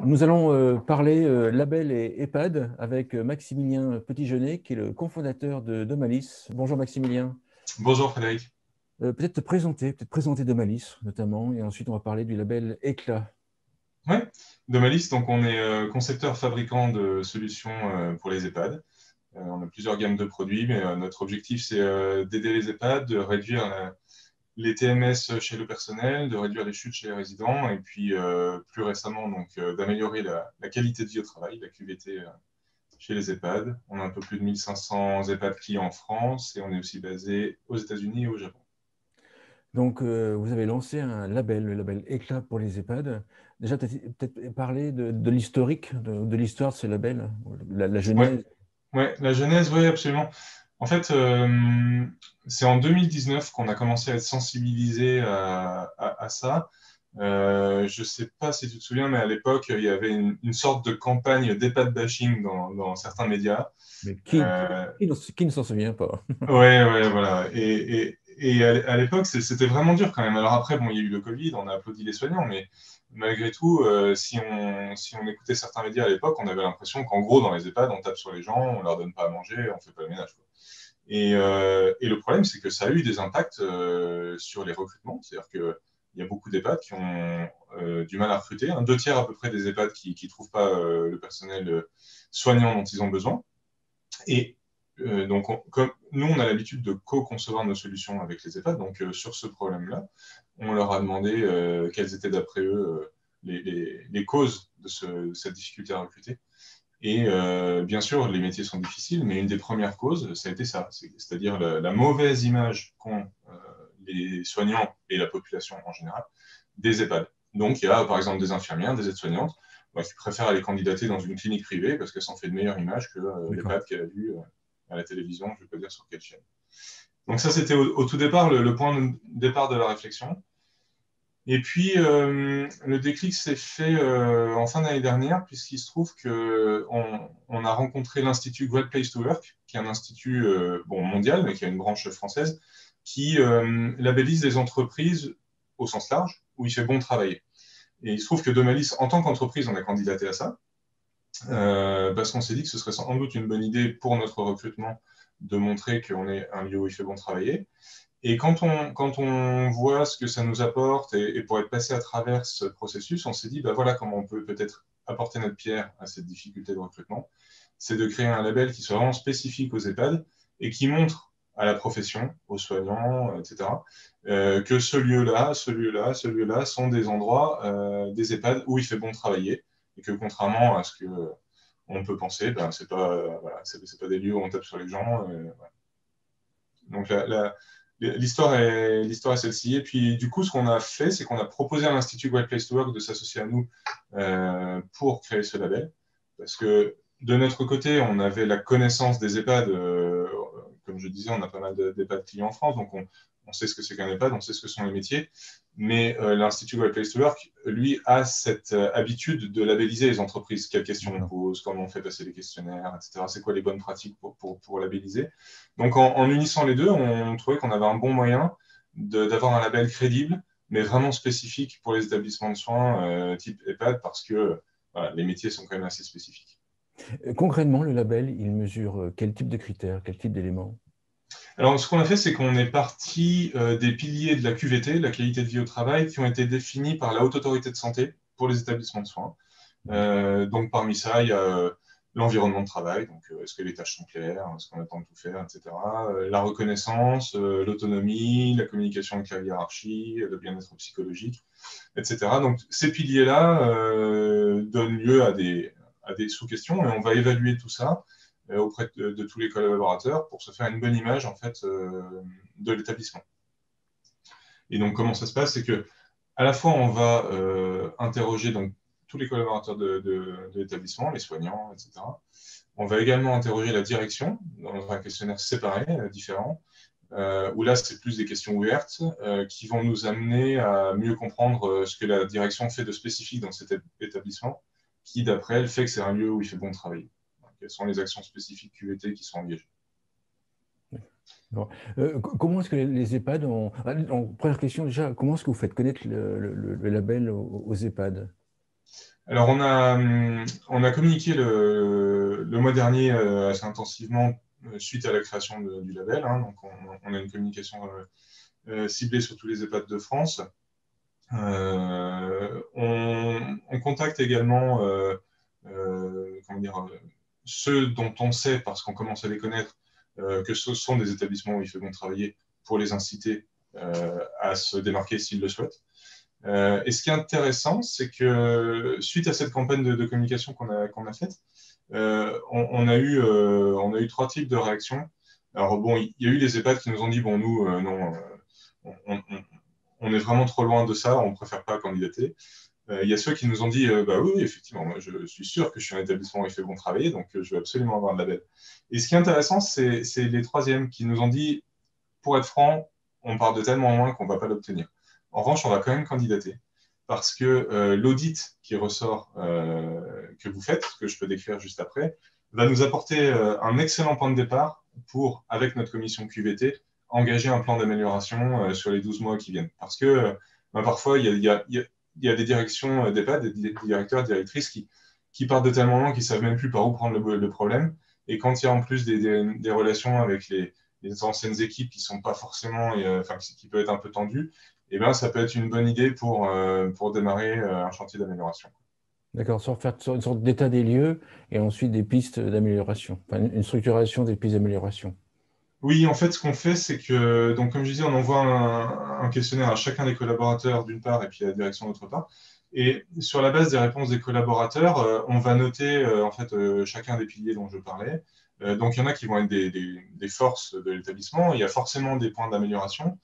Nous allons parler label et EHPAD avec Maximilien Petitgenet, qui est le cofondateur de Domalis. Bonjour Maximilien. Bonjour Frédéric. Peut-être te présenter Domalis notamment, et ensuite on va parler du label Éclat. Ouais, Domalis, donc on est concepteur fabricant de solutions pour les EHPAD. On a plusieurs gammes de produits, mais notre objectif c'est d'aider les EHPAD, de réduire les TMS chez le personnel, de réduire les chutes chez les résidents, et puis plus récemment donc d'améliorer la qualité de vie au travail, la QVT chez les EHPAD. On a un peu plus de 1500 EHPAD clients en France et on est aussi basé aux États-Unis et au Japon. Donc vous avez lancé un label, le label Éclat pour les EHPAD. Déjà, peut-être parler de l'historique, de l'histoire de ce label, la Ouais, genèse. ouais, la genèse, oui, absolument. En fait, c'est en 2019 qu'on a commencé à être sensibilisé à ça. Je ne sais pas si tu te souviens, mais à l'époque, il y avait une sorte de campagne d'EHPAD bashing dans certains médias. Mais Euh, qui ne s'en souvient pas? ouais, ouais, voilà. Et à l'époque, c'était vraiment dur quand même. Alors après, bon, il y a eu le Covid, on a applaudi les soignants, mais malgré tout, si on écoutait certains médias à l'époque, on avait l'impression qu'en gros, dans les EHPAD, on tape sur les gens, on leur donne pas à manger, on fait pas le ménage, quoi. Et le problème, c'est que ça a eu des impacts sur les recrutements. C'est-à-dire qu'il y a beaucoup d'EHPAD qui ont du mal à recruter. Deux tiers à peu près des EHPAD qui ne trouvent pas le personnel soignant dont ils ont besoin. Et donc, comme nous, on a l'habitude de co-concevoir nos solutions avec les EHPAD. Donc, sur ce problème-là, on leur a demandé quelles étaient, d'après eux, les causes de cette difficulté à recruter. Et bien sûr, les métiers sont difficiles, mais une des premières causes, ça a été ça, c'est-à-dire la mauvaise image qu'ont les soignants et la population en général des EHPAD. Donc, il y a par exemple des infirmières, des aides-soignantes qui préfèrent aller candidater dans une clinique privée parce que ça en fait de meilleure image que D'accord. l'EHPAD qu'elle a vu à la télévision, je ne vais pas dire sur quelle chaîne. Donc ça, c'était au tout départ le point de départ de la réflexion. Et puis, le déclic s'est fait en fin d'année dernière, puisqu'il se trouve qu'on a rencontré l'Institut Great Place to Work, qui est un institut mondial, mais qui a une branche française, qui labellise les entreprises au sens large, où il fait bon travailler. Et il se trouve que Domalis, en tant qu'entreprise, on a candidaté à ça, parce qu'on s'est dit que ce serait sans doute une bonne idée pour notre recrutement de montrer qu'on est un lieu où il fait bon travailler. Et quand on voit ce que ça nous apporte et pour être passé à travers ce processus, on s'est dit, bah voilà comment on peut peut-être apporter notre pierre à cette difficulté de recrutement. C'est de créer un label qui soit vraiment spécifique aux EHPAD et qui montre à la profession, aux soignants, etc., que ce lieu-là sont des endroits, des EHPAD où il fait bon travailler et que contrairement à ce que on peut penser, ben, c'est pas, voilà, c'est pas des lieux où on tape sur les gens. Voilà. Donc l'histoire est celle-ci. Et puis, du coup, ce qu'on a fait, c'est qu'on a proposé à l'Institut Great Place to Work de s'associer à nous pour créer ce label. Parce que de notre côté, on avait la connaissance des EHPAD. Comme je disais, on a pas mal d'EHPAD clients en France, donc on sait ce que c'est qu'un EHPAD, on sait ce que sont les métiers. Mais l'Institut Great Place to Work, lui, a cette habitude de labelliser les entreprises. Quelles questions on pose, comment on fait passer les questionnaires, etc. C'est quoi les bonnes pratiques pour labelliser. Donc, en unissant les deux, on trouvait qu'on avait un bon moyen d'avoir un label crédible, mais vraiment spécifique pour les établissements de soins type EHPAD, parce que voilà, les métiers sont quand même assez spécifiques. Concrètement, le label, il mesure quel type de critères, quel type d'éléments? Alors, ce qu'on a fait, c'est qu'on est parti des piliers de la QVT, la qualité de vie au travail, qui ont été définis par la Haute Autorité de Santé pour les établissements de soins. Donc, parmi ça, il y a l'environnement de travail, donc est-ce que les tâches sont claires, est-ce qu'on attend de tout faire, etc. La reconnaissance, l'autonomie, la communication avec la hiérarchie, le bien-être psychologique, etc. Donc, ces piliers-là donnent lieu à des sous-questions et on va évaluer tout ça auprès de tous les collaborateurs pour se faire une bonne image en fait de l'établissement. Et donc comment ça se passe, c'est que à la fois on va interroger donc tous les collaborateurs de l'établissement, les soignants, etc. On va également interroger la direction dans un questionnaire séparé, différent, où là c'est plus des questions ouvertes qui vont nous amener à mieux comprendre ce que la direction fait de spécifique dans cet établissement, qui d'après elle fait que c'est un lieu où il fait bon travailler. Quelles sont les actions spécifiques QVT qui sont engagées. Bon. Comment est-ce que les EHPAD ont... Première question déjà, comment est-ce que vous faites connaître le label aux EHPAD? Alors, on a communiqué le mois dernier assez intensivement suite à la création du label. Hein. Donc, on a une communication ciblée sur tous les EHPAD de France. On contacte également comment dire, ceux dont on sait, parce qu'on commence à les connaître, que ce sont des établissements où il fait bon travailler pour les inciter à se démarquer s'ils le souhaitent. Et ce qui est intéressant, c'est que suite à cette campagne de communication qu'on a faite, on a eu 3 types de réactions. Alors bon, il y a eu les EHPAD qui nous ont dit, bon, nous, non, on, on- on est vraiment trop loin de ça, on ne préfère pas candidater. Il y a ceux qui nous ont dit, bah oui, oui, effectivement, moi, je suis sûr que je suis un établissement où il fait bon travailler, donc je veux absolument avoir le label. Et ce qui est intéressant, c'est les troisièmes qui nous ont dit, pour être franc, on part de tellement loin qu'on ne va pas l'obtenir. En revanche, on va quand même candidater parce que l'audit qui ressort que vous faites, que je peux décrire juste après, va nous apporter un excellent point de départ pour, avec notre commission QVT, engager un plan d'amélioration sur les 12 mois qui viennent. Parce que bah, parfois, il y a des directions d'EHPAD, des directeurs, directrices qui partent de tellement loin qu'ils ne savent même plus par où prendre le problème. Et quand il y a en plus des relations avec les anciennes équipes qui sont pas forcément, enfin, qui peut être un peu tendues, et ben, ça peut être une bonne idée pour démarrer un chantier d'amélioration. D'accord, faire une sorte d'état des lieux et ensuite des pistes d'amélioration, enfin, une structuration des pistes d'amélioration. Oui, en fait, ce qu'on fait, c'est que, donc, comme je disais, on envoie un questionnaire à chacun des collaborateurs d'une part et puis à la direction d'autre part. Et sur la base des réponses des collaborateurs, on va noter en fait chacun des piliers dont je parlais. Donc, il y en a qui vont être des forces de l'établissement. Il y a forcément des points d'amélioration.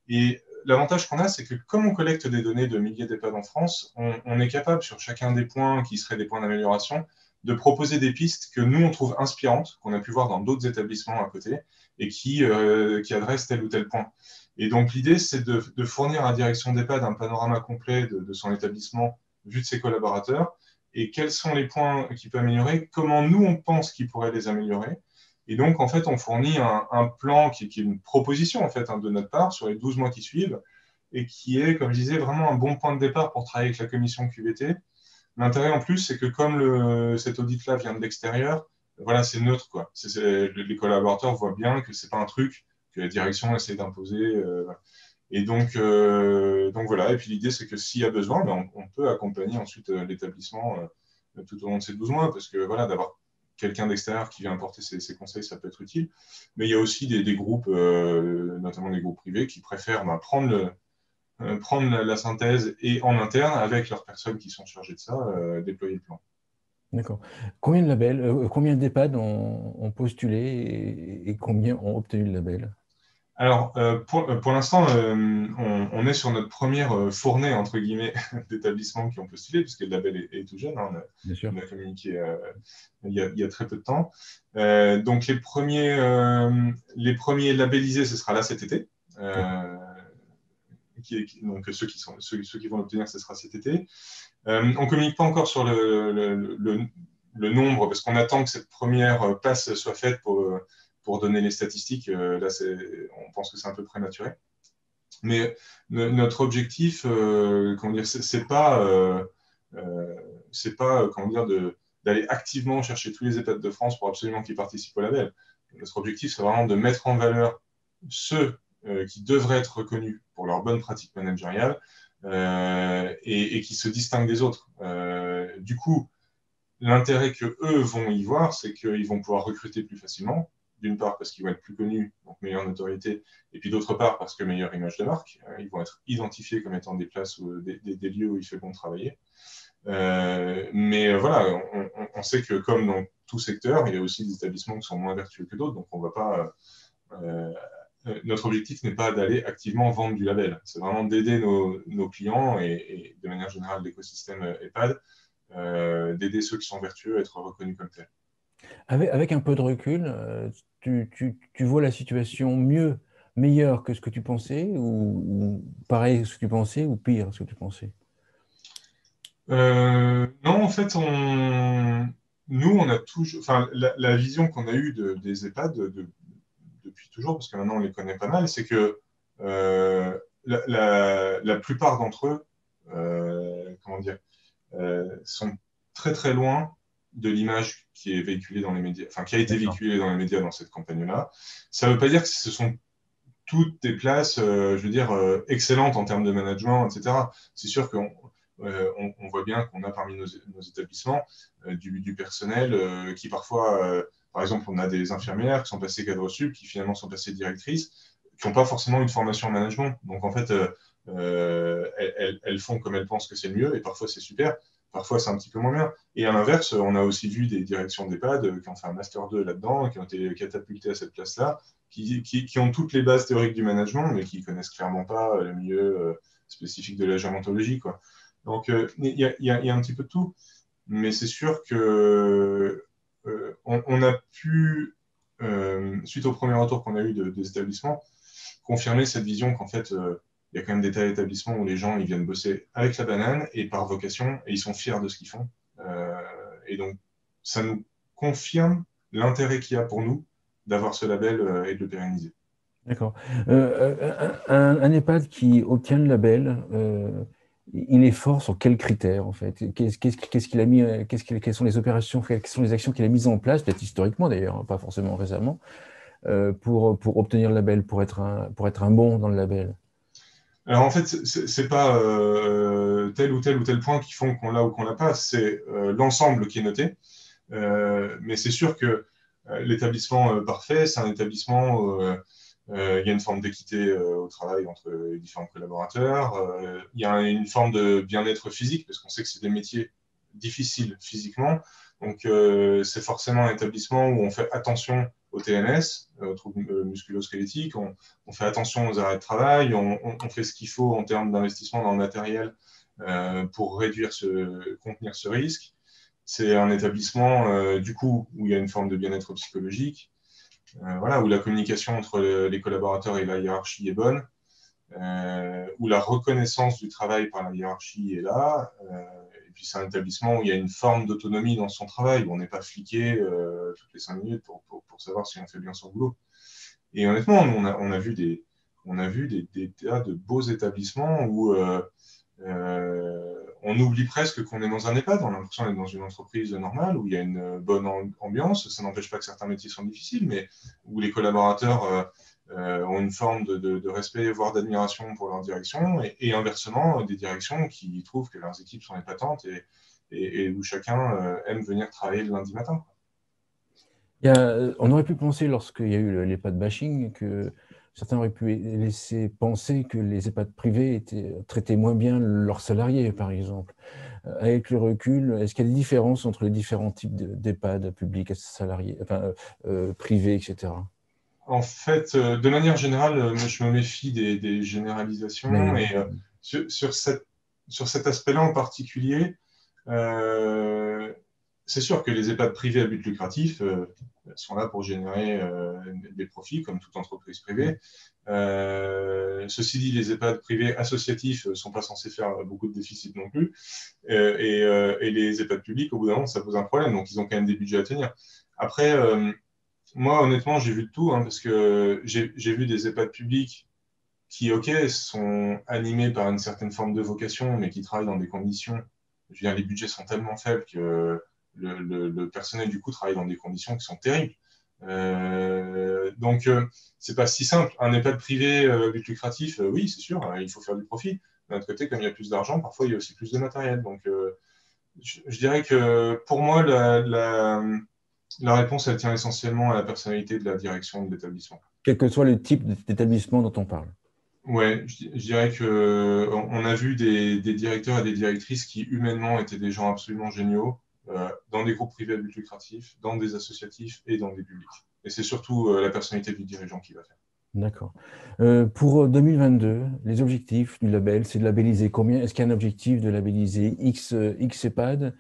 Et l'avantage qu'on a, c'est que comme on collecte des données de milliers d'EHPAD en France, on est capable sur chacun des points qui seraient des points d'amélioration de proposer des pistes que nous, on trouve inspirantes, qu'on a pu voir dans d'autres établissements à côté, et qui adressent tel ou tel point. Et donc l'idée, c'est de fournir à la direction d'EHPAD un panorama complet de son établissement vu de ses collaborateurs, et quels sont les points qu'il peut améliorer, comment nous, on pense qu'il pourrait les améliorer, et donc, en fait, on fournit un plan qui est une proposition en fait, hein, de notre part sur les 12 mois qui suivent et qui est, comme je disais, vraiment un bon point de départ pour travailler avec la commission QVT. L'intérêt en plus, c'est que comme cet audit-là vient de l'extérieur, voilà, c'est neutre. Quoi. Les collaborateurs voient bien que ce n'est pas un truc que la direction essaie d'imposer. Et donc voilà. Et puis l'idée, c'est que s'il y a besoin, ben, on peut accompagner ensuite l'établissement tout au long de ces 12 mois, parce que voilà, d'avoir quelqu'un d'extérieur qui vient apporter ses conseils, ça peut être utile. Mais il y a aussi des groupes, notamment des groupes privés, qui préfèrent ben, prendre la synthèse et en interne, avec leurs personnes qui sont chargées de ça, déployer le plan. D'accord. Combien de labels, combien d'EHPAD ont postulé et combien ont obtenu le label? Alors, pour l'instant, on est sur notre première fournée, entre guillemets, d'établissements qui ont postulé, puisque le label est tout jeune. Hein, Bien sûr. on a communiqué il y a très peu de temps. Donc, les premiers labellisés, ce sera là cet été. D'accord. Donc, ceux qui vont l'obtenir, ce sera cet été. On ne communique pas encore sur le nombre, parce qu'on attend que cette première passe soit faite pour donner les statistiques. Là, on pense que c'est un peu prématuré. Mais notre objectif, comment dire, c'est pas comment dire, d'aller activement chercher tous les EHPAD de France pour absolument qu'ils participent au label. Notre objectif, c'est vraiment de mettre en valeur ceux qui devraient être reconnus pour leur bonne pratique managériale et qui se distinguent des autres. Du coup, l'intérêt que eux vont y voir, c'est qu'ils vont pouvoir recruter plus facilement. D'une part, parce qu'ils vont être plus connus, donc meilleure notoriété, et puis d'autre part, parce que meilleure image de marque. Ils vont être identifiés comme étant des places, des lieux où il fait bon travailler. Mais voilà, on sait que comme dans tout secteur, il y a aussi des établissements qui sont moins vertueux que d'autres, donc on va pas. Notre objectif n'est pas d'aller activement vendre du label, c'est vraiment d'aider nos clients et de manière générale l'écosystème EHPAD, d'aider ceux qui sont vertueux à être reconnus comme tels. Avec un peu de recul, tu vois la situation meilleure que ce que tu pensais, ou pareil que ce que tu pensais, ou pire que ce que tu pensais? Non, en fait, nous, on a toujours, enfin, la vision qu'on a eue des EHPAD depuis toujours, parce que maintenant on les connaît pas mal, c'est que la plupart d'entre eux, comment dire, sont très très loin de l'image qui est véhiculée dans les médias, enfin qui a été véhiculée dans les médias dans cette campagne-là. Ça ne veut pas dire que ce sont toutes des places, je veux dire, excellentes en termes de management, etc. C'est sûr qu'on on voit bien qu'on a parmi nos établissements du personnel qui parfois, par exemple, on a des infirmières qui sont passées cadre sup, qui finalement sont passées directrices, qui n'ont pas forcément une formation en management. Donc en fait, elles font comme elles pensent que c'est le mieux, et parfois c'est super, parfois c'est un petit peu moins bien. Et à l'inverse, on a aussi vu des directions d'EHPAD qui ont fait un Master 2 là-dedans, qui ont été catapultées à cette place-là, qui ont toutes les bases théoriques du management, mais qui ne connaissent clairement pas le milieu spécifique de la gérontologie, quoi. Donc, y a un petit peu de tout. Mais c'est sûr que on a pu, suite au premier retour qu'on a eu des établissements, confirmer cette vision qu'en fait, il y a quand même des tas d'établissements où les gens ils viennent bosser avec la banane et par vocation, et ils sont fiers de ce qu'ils font. Et donc, ça nous confirme l'intérêt qu'il y a pour nous d'avoir ce label et de le pérenniser. D'accord. Un EHPAD qui obtient le label, il est fort sur quels critères en fait? Qu'est-ce qu'il a mis, quelles sont les opérations, quelles sont les actions qu'il a mises en place, peut-être historiquement d'ailleurs, hein, pas forcément récemment, pour obtenir le label, pour être un bon dans le label? Alors en fait, c'est pas tel ou tel point qui font qu'on l'a ou qu'on l'a pas, c'est l'ensemble qui est noté. Mais c'est sûr que l'établissement parfait, c'est un établissement où il y a une forme d'équité au travail entre les différents collaborateurs. Il y a une forme de bien-être physique, parce qu'on sait que c'est des métiers difficiles physiquement. Donc, c'est forcément un établissement où on fait attention au TMS, aux troubles musculo-squelettiques, on fait attention aux arrêts de travail, on fait ce qu'il faut en termes d'investissement dans le matériel pour contenir ce risque. C'est un établissement, du coup, où il y a une forme de bien-être psychologique, voilà, où la communication entre les collaborateurs et la hiérarchie est bonne, où la reconnaissance du travail par la hiérarchie est là. Et puis c'est un établissement où il y a une forme d'autonomie dans son travail, où on n'est pas fliqué toutes les 5 minutes pour savoir si on fait bien son boulot. Et honnêtement, on a vu des tas de beaux établissements où on oublie presque qu'on est dans un EHPAD, on a l'impression d'être dans une entreprise normale où il y a une bonne ambiance. Ça n'empêche pas que certains métiers sont difficiles, mais où les collaborateurs ont une forme de respect, voire d'admiration pour leur direction, et inversement, des directions qui trouvent que leurs équipes sont épatantes et où chacun aime venir travailler le lundi matin. On aurait pu penser, lorsqu'il y a eu l'EHPAD bashing, que certains auraient pu laisser penser que les EHPAD privés traitaient moins bien leurs salariés, par exemple. Avec le recul, est-ce qu'il y a des différences entre les différents types d'EHPAD, publics, salariés, enfin, privés, etc.? En fait, de manière générale, je me méfie des généralisations, Mais, et sur cet aspect-là en particulier, euh, c'est sûr que les EHPAD privés à but lucratif sont là pour générer des profits, comme toute entreprise privée. Ceci dit, les EHPAD privés associatifs ne sont pas censés faire beaucoup de déficit non plus. Et les EHPAD publics, au bout d'un moment, ça pose un problème. Donc, ils ont quand même des budgets à tenir. Après, moi, honnêtement, j'ai vu de tout, hein, parce que j'ai vu des EHPAD publics qui, OK, sont animés par une certaine forme de vocation, mais qui travaillent dans des conditions. Je veux dire, les budgets sont tellement faibles que le personnel, du coup, travaille dans des conditions qui sont terribles. Donc, c'est pas si simple. Un EHPAD privé but lucratif, oui, c'est sûr, il faut faire du profit. D'un autre côté, comme il y a plus d'argent, parfois il y a aussi plus de matériel. Donc, je dirais que pour moi, la réponse, elle tient essentiellement à la personnalité de la direction de l'établissement. quel que soit le type d'établissement dont on parle. Ouais, je dirais que on a vu des directeurs et des directrices qui humainement étaient des gens absolument géniaux, dans des groupes privés à but lucratif, dans des associatifs et dans des publics. Et c'est surtout la personnalité du dirigeant qui va faire. D'accord. Pour 2022, les objectifs du label, c'est de labelliser combien? Est-ce qu'il y a un objectif de labelliser X EHPAD?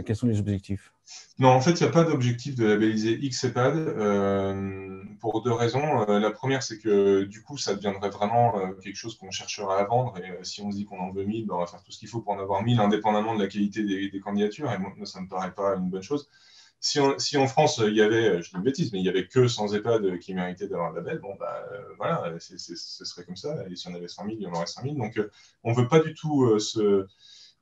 Quels sont les objectifs? Non, en fait, il n'y a pas d'objectif de labelliser XEPAD pour deux raisons. La première, c'est que du coup, ça deviendrait vraiment quelque chose qu'on cherchera à vendre. Et si on se dit qu'on en veut 1000, ben, on va faire tout ce qu'il faut pour en avoir 1000, indépendamment de la qualité des candidatures. Et moi, ça ne me paraît pas une bonne chose. Si en France, il y avait, je dis une bêtise, mais il n'y avait que 100 EHPAD qui méritaient d'avoir un label, bon, bah, voilà, ce serait comme ça. Et si on avait 100 000, il y en aurait 100 000. Donc, on ne veut pas du tout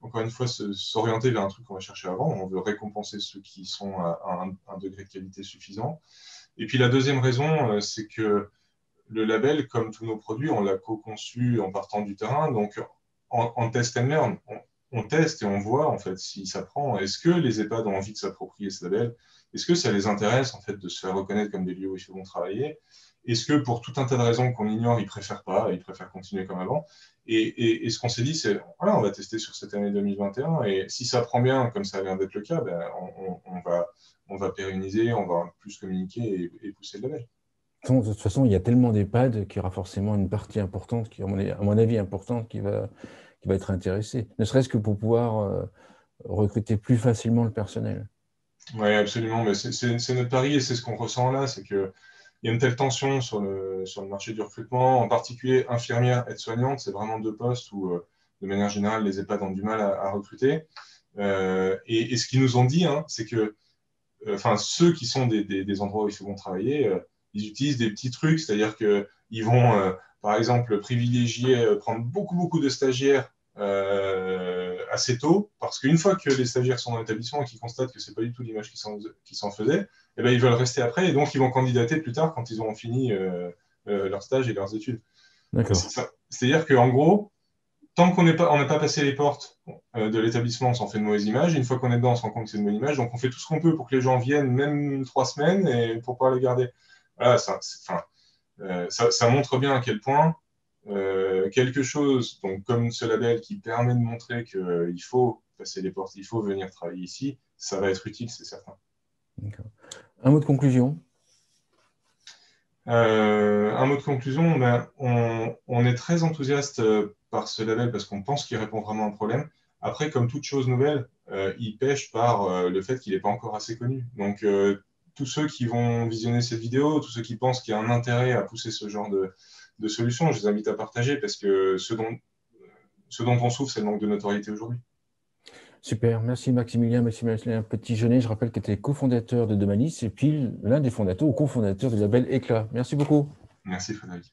encore une fois, s'orienter vers un truc qu'on va chercher avant. On veut récompenser ceux qui sont à un degré de qualité suffisant. Et puis la deuxième raison, c'est que le label, comme tous nos produits, on l'a co-conçu en partant du terrain. Donc, en test and learn, on teste et on voit en fait si ça prend. Est-ce que les EHPAD ont envie de s'approprier ce label? Est-ce que ça les intéresse en fait de se faire reconnaître comme des lieux où ils vont travailler? Est-ce que pour tout un tas de raisons qu'on ignore, ils préfèrent pas, ils préfèrent continuer comme avant? Et ce qu'on s'est dit, c'est voilà, on va tester sur cette année 2021 et si ça prend bien, comme ça a l'air d'être le cas, ben, on va pérenniser, on va plus communiquer et pousser le label. De toute façon, il y a tellement d'EHPAD qu'il y aura forcément une partie importante, qui, à mon avis, importante, qui va être intéressée, ne serait-ce que pour pouvoir recruter plus facilement le personnel. Oui, absolument. Mais c'est notre pari et c'est ce qu'on ressent là, c'est qu'il y a une telle tension sur le marché du recrutement, en particulier infirmière, aide-soignante. C'est vraiment deux postes où, de manière générale, les EHPAD ont du mal à recruter. Et ce qu'ils nous ont dit, hein, c'est que ceux qui sont des endroits où ils vont travailler, ils utilisent des petits trucs, c'est-à-dire qu'ils vont, par exemple, privilégier, prendre beaucoup de stagiaires assez tôt, parce qu'une fois que les stagiaires sont dans l'établissement et qu'ils constatent que ce n'est pas du tout l'image qui s'en faisait, eh ben, ils veulent rester après et donc ils vont candidater plus tard quand ils auront fini leur stage et leurs études. C'est-à-dire qu'en gros, tant qu'on n'a pas passé les portes de l'établissement, on s'en fait de mauvaises images. Une fois qu'on est dedans, on se rend compte que c'est une bonne image. Donc, on fait tout ce qu'on peut pour que les gens viennent, même 3 semaines, et pour pouvoir les garder. Voilà, ça montre bien à quel point quelque chose, donc, comme ce label qui permet de montrer qu'il faut passer les portes, il faut venir travailler ici, ça va être utile, c'est certain. Un mot de conclusion? Un mot de conclusion, ben, on est très enthousiaste par ce label parce qu'on pense qu'il répond vraiment à un problème. Après, comme toute chose nouvelle, il pêche par le fait qu'il n'est pas encore assez connu. Donc, tous ceux qui vont visionner cette vidéo, tous ceux qui pensent qu'il y a un intérêt à pousser ce genre de solution, je les invite à partager parce que ce dont on souffre, c'est le manque de notoriété aujourd'hui. Super, merci Maximilien Petit-Jeunet. Je rappelle que tu es cofondateur de Demalis et puis l'un des fondateurs ou cofondateurs du label Éclat. Merci beaucoup. Merci Frédéric.